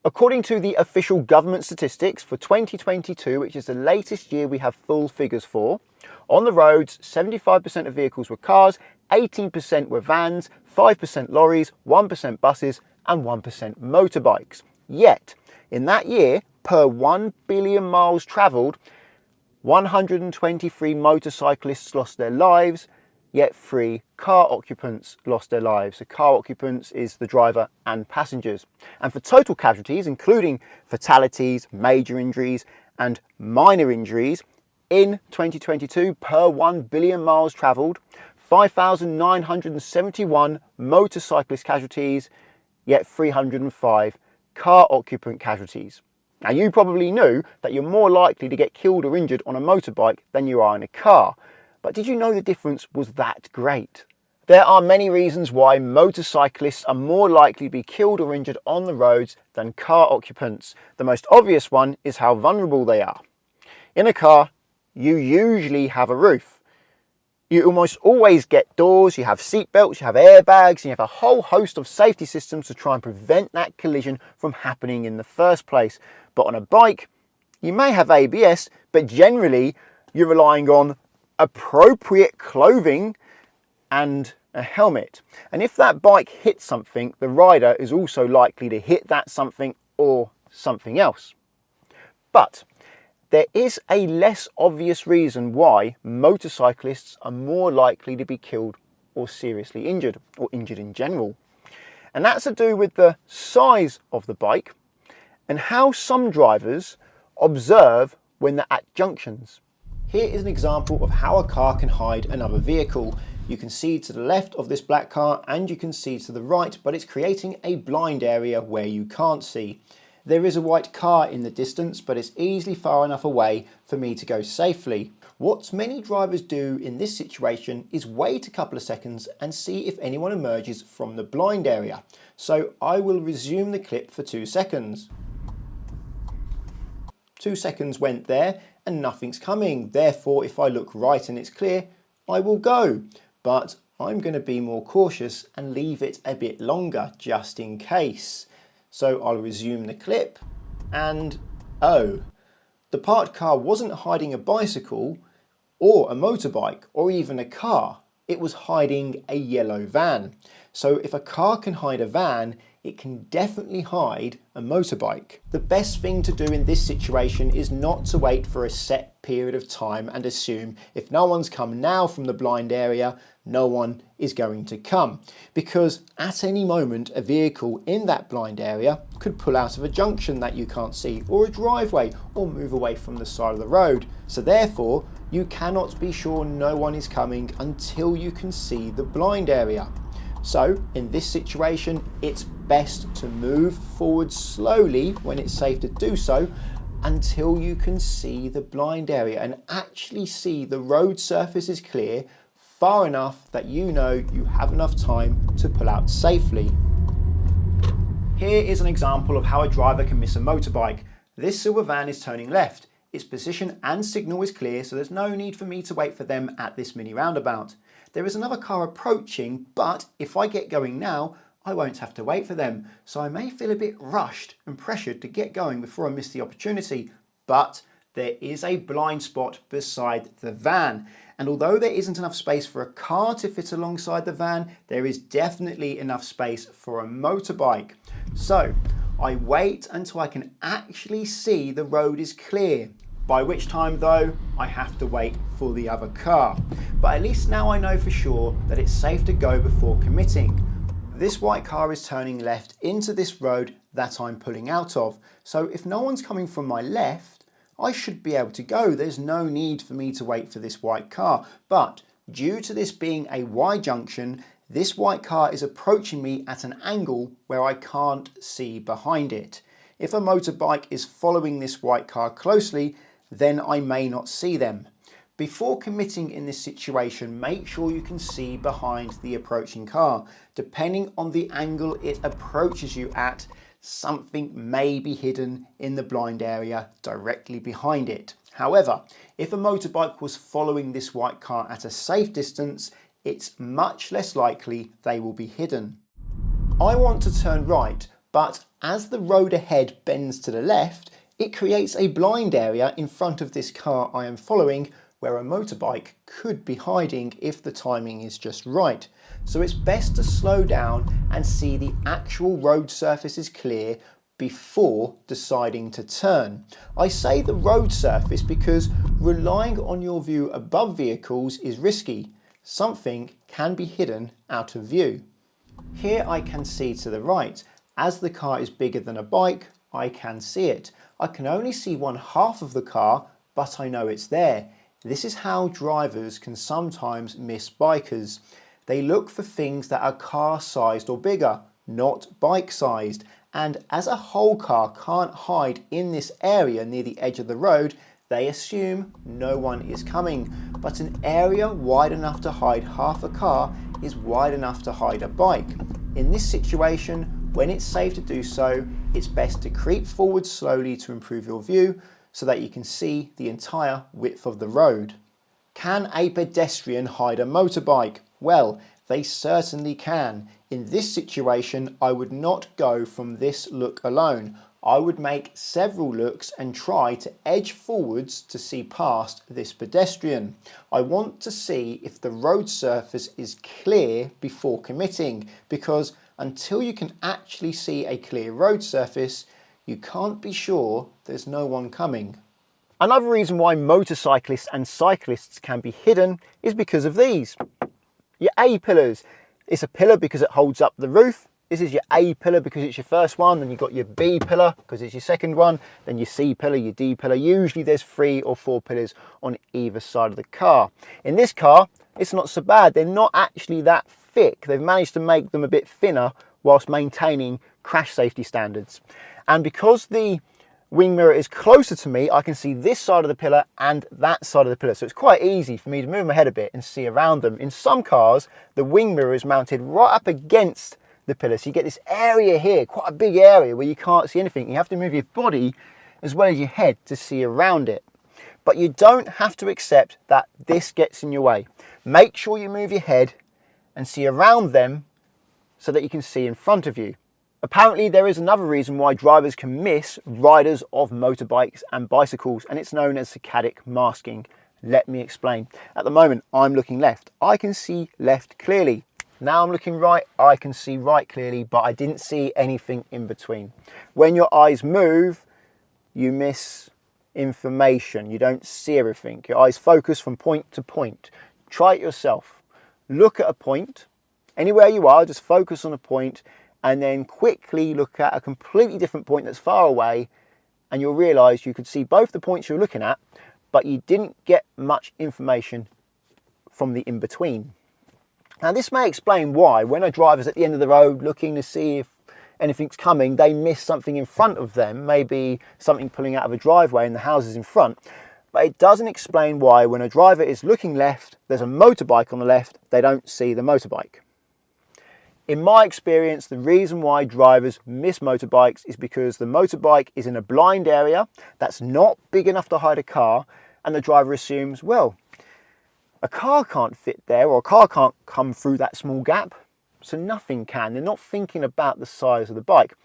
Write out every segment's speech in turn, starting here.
According to the official government statistics for 2022, which is the latest year we have full figures for, on the roads, 75% of vehicles were cars, 18% were vans, 5% lorries, 1% buses, and 1% motorbikes. Yet, in that year, per 1 billion miles travelled, 123 motorcyclists lost their lives, yet 3 car occupants lost their lives. So car occupants is the driver and passengers. And for total casualties, including fatalities, major injuries and minor injuries, in 2022, per 1 billion miles travelled, 5,971 motorcyclist casualties, yet 305 car occupant casualties. Now, you probably knew that you're more likely to get killed or injured on a motorbike than you are in a car. But did you know the difference was that great? There are many reasons why motorcyclists are more likely to be killed or injured on the roads than car occupants. The most obvious one is how vulnerable they are. In a car, you usually have a roof. You almost always get doors, you have seat belts, you have airbags, and you have a whole host of safety systems to try and prevent that collision from happening in the first place. But on a bike, you may have ABS, but generally you're relying on appropriate clothing and a helmet. And if that bike hits something, the rider is also likely to hit that something or something else. But there is a less obvious reason why motorcyclists are more likely to be killed or seriously injured, or injured in general. And that's to do with the size of the bike and how some drivers observe when they're at junctions. Here is an example of how a car can hide another vehicle. You can see to the left of this black car and you can see to the right, but it's creating a blind area where you can't see. There is a white car in the distance, but it's easily far enough away for me to go safely. What many drivers do in this situation is wait a couple of seconds and see if anyone emerges from the blind area. So I will resume the clip for 2 seconds. 2 seconds went there and nothing's coming. Therefore, if I look right and it's clear, I will go. But I'm going to be more cautious and leave it a bit longer just in case. So I'll resume the clip and oh, the parked car wasn't hiding a bicycle or a motorbike or even a car. It was hiding a yellow van. So if a car can hide a van, it can definitely hide a motorbike. The best thing to do in this situation is not to wait for a set period of time and assume if no one's come now from the blind area, no one is going to come. Because at any moment, a vehicle in that blind area could pull out of a junction that you can't see, or a driveway, or move away from the side of the road. So therefore, you cannot be sure no one is coming until you can see the blind area. So in this situation, it's best to move forward slowly when it's safe to do so until you can see the blind area and actually see the road surface is clear far enough that you know you have enough time to pull out safely. Here is an example of how a driver can miss a motorbike. This silver van is turning left. Its position and signal is clear, so there's no need for me to wait for them at this mini roundabout. There is another car approaching, but if I get going now, I won't have to wait for them. So I may feel a bit rushed and pressured to get going before I miss the opportunity. But there is a blind spot beside the van. And although there isn't enough space for a car to fit alongside the van, there is definitely enough space for a motorbike. So I wait until I can actually see the road is clear. By which time though, I have to wait for the other car. But at least now I know for sure that it's safe to go before committing. This white car is turning left into this road that I'm pulling out of. So if no one's coming from my left, I should be able to go. There's no need for me to wait for this white car. But due to this being a Y junction, this white car is approaching me at an angle where I can't see behind it. If a motorbike is following this white car closely, then I may not see them. Before committing in this situation, make sure you can see behind the approaching car. Depending on the angle it approaches you at, something may be hidden in the blind area directly behind it. However, if a motorbike was following this white car at a safe distance, it's much less likely they will be hidden. I want to turn right, but as the road ahead bends to the left, it creates a blind area in front of this car I am following where a motorbike could be hiding if the timing is just right. So it's best to slow down and see the actual road surface is clear before deciding to turn. I say the road surface because relying on your view above vehicles is risky. Something can be hidden out of view. Here I can see to the right. As the car is bigger than a bike, I can see it. I can only see one half of the car, but I know it's there. This is how drivers can sometimes miss bikers. They look for things that are car-sized or bigger, not bike-sized. And as a whole car can't hide in this area near the edge of the road, they assume no one is coming. But an area wide enough to hide half a car is wide enough to hide a bike. In this situation, when it's safe to do so, it's best to creep forward slowly to improve your view so that you can see the entire width of the road. Can a pedestrian hide a motorbike? Well, they certainly can. In this situation, I would not go from this look alone. I would make several looks and try to edge forwards to see past this pedestrian. I want to see if the road surface is clear before committing, because until you can actually see a clear road surface, you can't be sure there's no one coming. Another reason why motorcyclists and cyclists can be hidden is because of these. Your A pillars. It's a pillar because it holds up the roof. This is your A pillar because it's your first one. Then you've got your B pillar because it's your second one. Then your C pillar, your D pillar. Usually there's 3 or 4 pillars on either side of the car. In this car, it's not so bad. They're not actually that thick. They've managed to make them a bit thinner whilst maintaining crash safety standards. And because the wing mirror is closer to me, I can see this side of the pillar and that side of the pillar. So it's quite easy for me to move my head a bit and see around them. In some cars, the wing mirror is mounted right up against the pillar. So you get this area here, quite a big area where you can't see anything. You have to move your body as well as your head to see around it. But you don't have to accept that this gets in your way. Make sure you move your head and see around them so that you can see in front of you. Apparently there is another reason why drivers can miss riders of motorbikes and bicycles, and it's known as saccadic masking. Let me explain. At the moment I'm looking left. I can see left clearly. Now I'm looking right, I can see right clearly, but I didn't see anything in between. When your eyes move, you miss information. You don't see everything. Your eyes focus from point to point. Try it yourself. Look at a point. Anywhere you are, just focus on a point and then quickly look at a completely different point that's far away, and you'll realise you could see both the points you're looking at, but you didn't get much information from the in-between. Now this may explain why when a driver's at the end of the road looking to see if anything's coming, they miss something in front of them, maybe something pulling out of a driveway and the houses in front. But it doesn't explain why when a driver is looking left, there's a motorbike on the left, they don't see the motorbike. In my experience, the reason why drivers miss motorbikes is because the motorbike is in a blind area that's not big enough to hide a car, and the driver assumes, well, a car can't fit there, or a car can't come through that small gap, so nothing can. They're not thinking about the size of the bike.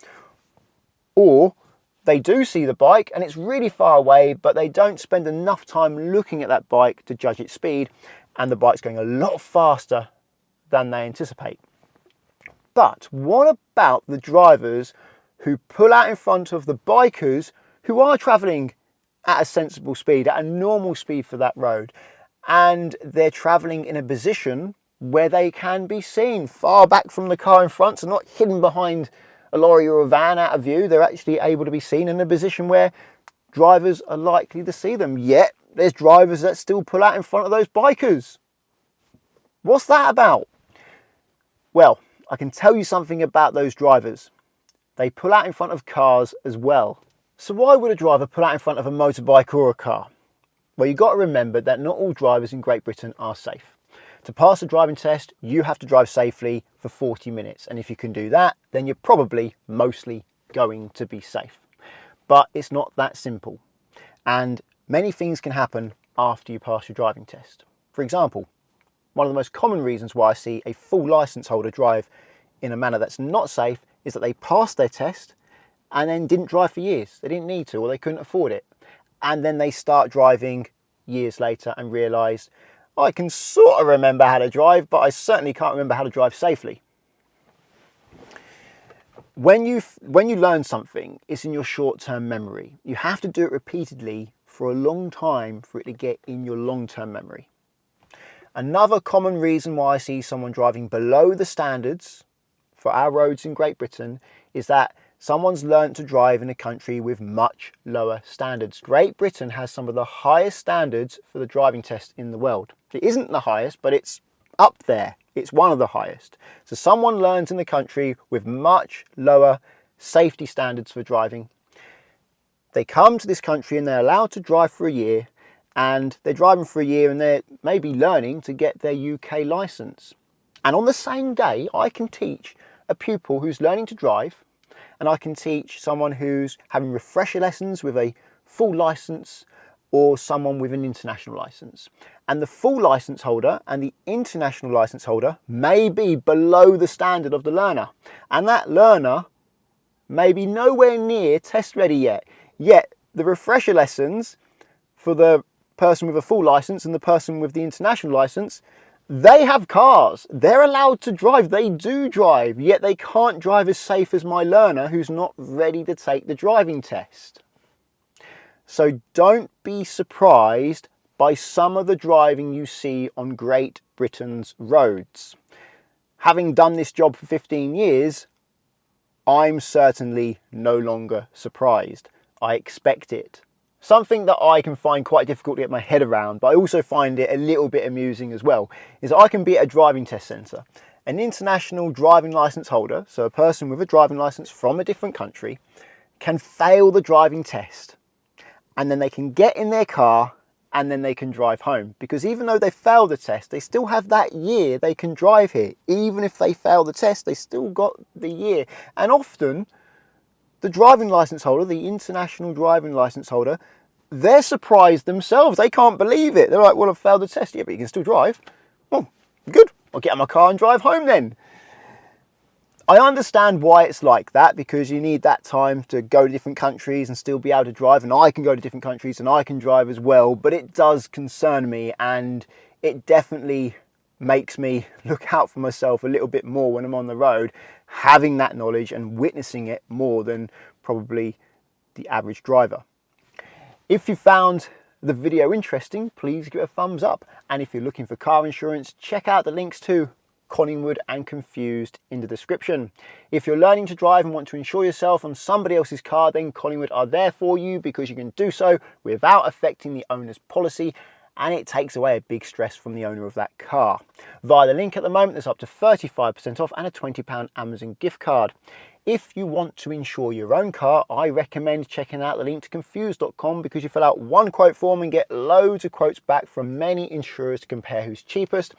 Or they do see the bike and it's really far away, but they don't spend enough time looking at that bike to judge its speed, and the bike's going a lot faster than they anticipate. But what about the drivers who pull out in front of the bikers who are travelling at a sensible speed, at a normal speed for that road, and they're travelling in a position where they can be seen far back from the car in front, so not hidden behind a lorry or a van out of view. They're actually able to be seen in a position where drivers are likely to see them. Yet there's drivers that still pull out in front of those bikers. What's that about? Well, I can tell you something about those drivers. They pull out in front of cars as well. So why would a driver pull out in front of a motorbike or a car? Well, you've got to remember that not all drivers in Great Britain are safe. To pass a driving test, you have to drive safely for 40 minutes. And if you can do that, then you're probably mostly going to be safe. But it's not that simple. And many things can happen after you pass your driving test. For example, one of the most common reasons why I see a full licence holder drive in a manner that's not safe is that they passed their test and then didn't drive for years. They didn't need to, or they couldn't afford it. And then they start driving years later and realise, I can sort of remember how to drive, but I certainly can't remember how to drive safely. When you learn something, it's in your short-term memory. You have to do it repeatedly for a long time for it to get in your long-term memory. Another common reason why I see someone driving below the standards for our roads in Great Britain is that someone's learnt to drive in a country with much lower standards. Great Britain has some of the highest standards for the driving test in the world. It isn't the highest, but it's up there. It's one of the highest. So someone learns in the country with much lower safety standards for driving. They come to this country and they're allowed to drive for a year, and they're driving for a year and they're maybe learning to get their UK licence. And on the same day, I can teach a pupil who's learning to drive, and I can teach someone who's having refresher lessons with a full licence, or someone with an international licence. And the full licence holder and the international licence holder may be below the standard of the learner. And that learner may be nowhere near test ready yet. Yet the refresher lessons for the person with a full licence and the person with the international licence, they have cars. They're allowed to drive. They do drive, yet they can't drive as safe as my learner who's not ready to take the driving test. So don't be surprised by some of the driving you see on Great Britain's roads. Having done this job for 15 years, I'm certainly no longer surprised. I expect it. Something that I can find quite difficult to get my head around, but I also find it a little bit amusing as well, is I can be at a driving test centre. An international driving licence holder, so a person with a driving licence from a different country, can fail the driving test. And then they can get in their car and then they can drive home. Because even though they failed the test, they still have that year they can drive here. Even if they fail the test, they still got the year. And often, the driving licence holder, the international driving licence holder, they're surprised themselves. They can't believe it. They're like, well, I've failed the test. Yeah, but you can still drive. Well, good. I'll get in my car and drive home then. I understand why it's like that, because you need that time to go to different countries and still be able to drive, and I can go to different countries and I can drive as well, but it does concern me, and it definitely makes me look out for myself a little bit more when I'm on the road, having that knowledge and witnessing it more than probably the average driver. If you found the video interesting, please give it a thumbs up, and if you're looking for car insurance, check out the links to Collingwood and Confused in the description. If you're learning to drive and want to insure yourself on somebody else's car, then Collingwood are there for you, because you can do so without affecting the owner's policy, and it takes away a big stress from the owner of that car. Via the link at the moment, there's up to 35% off and a £20 Amazon gift card. If you want to insure your own car, I recommend checking out the link to confused.com, because you fill out one quote form and get loads of quotes back from many insurers to compare who's cheapest,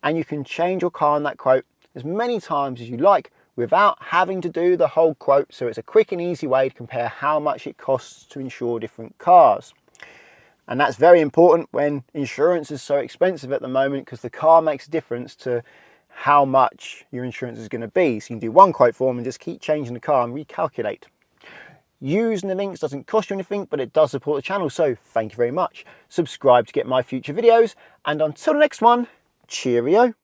and you can change your car on that quote as many times as you like without having to do the whole quote. So it's a quick and easy way to compare how much it costs to insure different cars. And that's very important when insurance is so expensive at the moment, because the car makes a difference to how much your insurance is going to be. So you can do one quote form and just keep changing the car and recalculate. Using the links doesn't cost you anything, but it does support the channel, so thank you very much. Subscribe to get my future videos, and until the next one, cheerio.